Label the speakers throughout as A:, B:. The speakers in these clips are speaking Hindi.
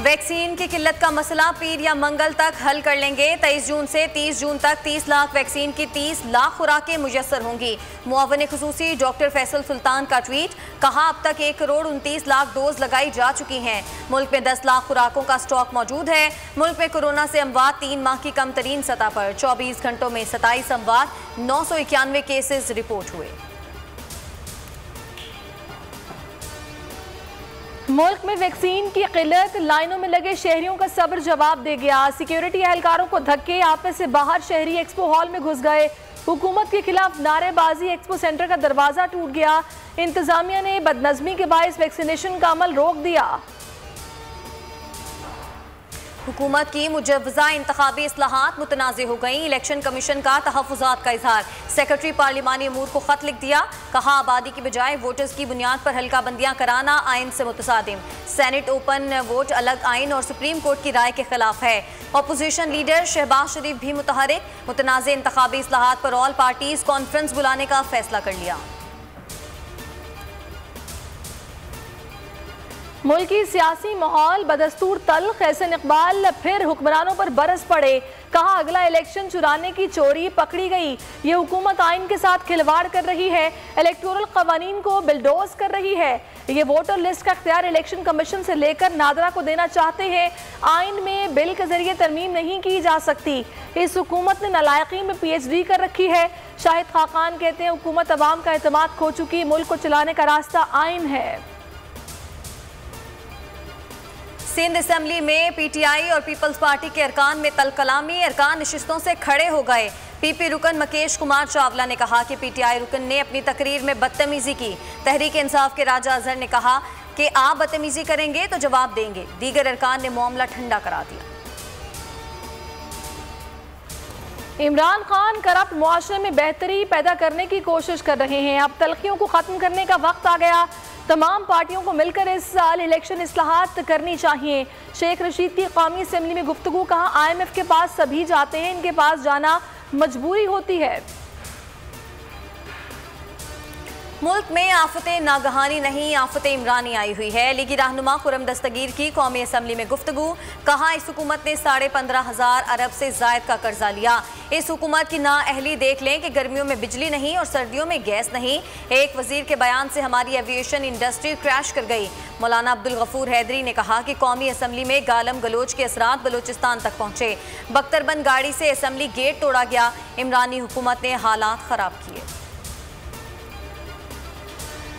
A: वैक्सीन की किल्लत का मसला पीर या मंगल तक हल कर लेंगे। 23 जून से 30 जून तक 30 लाख वैक्सीन की 30 लाख खुराकें मुयस्सर होंगी। मुआविन खुसूसी डॉक्टर फैसल सुल्तान का ट्वीट, कहा अब तक 1 करोड़ 29 लाख डोज लगाई जा चुकी हैं। मुल्क में 10 लाख खुराकों का स्टॉक मौजूद है। मुल्क में कोरोना से अमवात 3 माह की कम तरीन सतह पर। 24 घंटों में 27 अमवात, 991 केसेस रिपोर्ट हुए।
B: मुल्क में वैक्सीन की किल्लत, लाइनों में लगे शहरियों का सब्र जवाब दे गया। सिक्योरिटी एहलकारों को धक्के, आपे से बाहर शहरी एक्सपो हॉल में घुस गए। हुकूमत के खिलाफ नारेबाजी, एक्सपो सेंटर का दरवाजा टूट गया। इंतजामिया ने बदनज़मी के बायस वैक्सीनेशन का अमल रोक दिया।
A: हुकूमत की मुजव्वज़ा इंतखाबी इस्लाहात मुतनाज़ हो गई। इलेक्शन कमीशन का तहफ़्फ़ुज़ात का इज़हार, सेक्रेटरी पार्लिमानी अमूर को खत लिख दिया। कहा आबादी की बजाय वोटर्स की बुनियाद पर हल्का बंदियाँ कराना आइन से मुतसादिम। सेनेट ओपन वोट अलग आइन और सुप्रीम कोर्ट की राय के खिलाफ है। अपोजिशन लीडर शहबाज शरीफ भी मुतहरिक, मुतनाज़ इंतखाबी इस्लाहात पर ऑल पार्टीज कॉन्फ्रेंस बुलाने का फैसला कर लिया।
B: मुल्की सियासी माहौल बदस्तूर तल्ख, एहसन इकबाल फिर हुक्मरानों पर बरस पड़े। कहा अगला इलेक्शन चुराने की चोरी पकड़ी गई। ये हुकूमत आइन के साथ खिलवाड़ कर रही है, इलेक्टोरल कवानीन को बिलडोज कर रही है। ये वोटर लिस्ट का इख्तियार इलेक्शन कमीशन से लेकर नादरा को देना चाहते हैं। आइन में बिल के जरिए तरमीम नहीं की जा सकती। इस हुकूमत ने नालायकी में PhD कर रखी है। शाहिद खाकान कहते हैं हुकूमत अवाम का एतमाद खो चुकी, मुल्क को चलाने का रास्ता आइन है।
A: सिंध असम्बली में PTI और पीपल्स पार्टी के अरकान में तलकलामी, अरकान नशिस्तों से खड़े हो गए। PP रुकन मुकेश कुमार चावला ने कहा कि PTI रुकन ने अपनी तकरीर में बदतमीजी की। तहरीक इंसाफ के राजा अजहर ने कहा कि आप बदतमीजी करेंगे तो जवाब देंगे। दीगर अरकान ने मामला ठंडा करा दिया।
B: इमरान खान करप्ट मुआशरे में बेहतरी पैदा करने की कोशिश कर रहे हैं। अब तलखियों को खत्म करने का वक्त आ गया। तमाम पार्टियों को मिलकर इस साल इलेक्शन इस्लाहात करनी चाहिए। शेख रशीद की कौमी असम्बली में गुफ्तगू, कहा IMF के पास सभी जाते हैं, इनके पास जाना मजबूरी होती है।
A: मुल्क में आफत नागहानी नहीं, आफत इमरानी आई हुई है। लीगी रहनुमा खुरम दस्तगीर की कौमी असम्बली में गुफ्तगू, कहा इस हुकूमत ने 15,500 अरब से जायद का कर्जा लिया। इस हुकूमत की नाअहली देख लें कि गर्मियों में बिजली नहीं और सर्दियों में गैस नहीं। एक वजीर के बयान से हमारी एविएशन इंडस्ट्री क्रैश कर गई। मौलाना अब्दुल गफूर हैदरी ने कहा कि कौमी असम्बली में गालम गलोच के असरात बलूचिस्तान तक पहुंचे। बख्तरबंद गाड़ी से असम्बली गेट तोड़ा गया। इमरानी हुकूमत ने हालात खराब किए।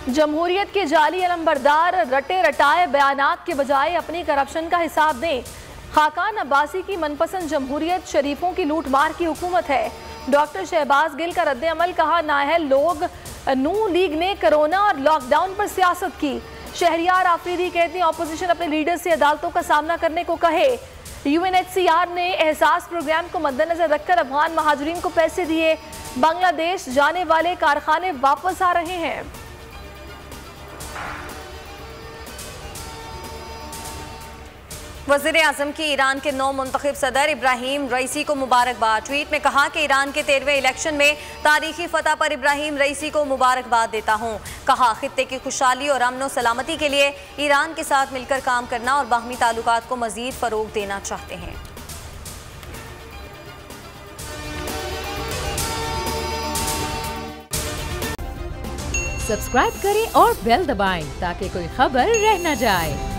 B: जमहूरियत के जाली अलंबरदार रटे रटाए बयानात के बजाय अपनी करप्शन का हिसाब दें। खाकान अब्बासी की मनपसंद जमहूरियत शरीफों की लूट मार की हुकूमत है। डॉक्टर शहबाज गिल का रद्द अमल, कहा नाअहल लोग नून लीग ने कोरोना और लॉकडाउन पर सियासत की। शहरियार आफरीदी कहते हैं अपोजिशन अपने लीडर से अदालतों का सामना करने को कहे। UNHCR ने एहसास प्रोग्राम को मद्देनजर रखकर अफगान महाजरीन को पैसे दिए। बांग्लादेश जाने वाले कारखाने वापस आ रहे हैं।
A: वज़ीर आज़म की ईरान के नौ मुंतखब सदर इब्राहिम रईसी को मुबारकबाद। ट्वीट में कहा कि ईरान के 13वें इलेक्शन में तारीखी फतह पर इब्राहिम रईसी को मुबारकबाद देता हूँ। कहा खित्ते की खुशहाली और अमन व सलामती के लिए ईरान के साथ मिलकर काम करना और बाहमी ताल्लुकात को मज़ीद फ़रोग़ देना चाहते हैं।
C: सब्सक्राइब करें और बेल दबाएं ताकि कोई खबर रह न जाए।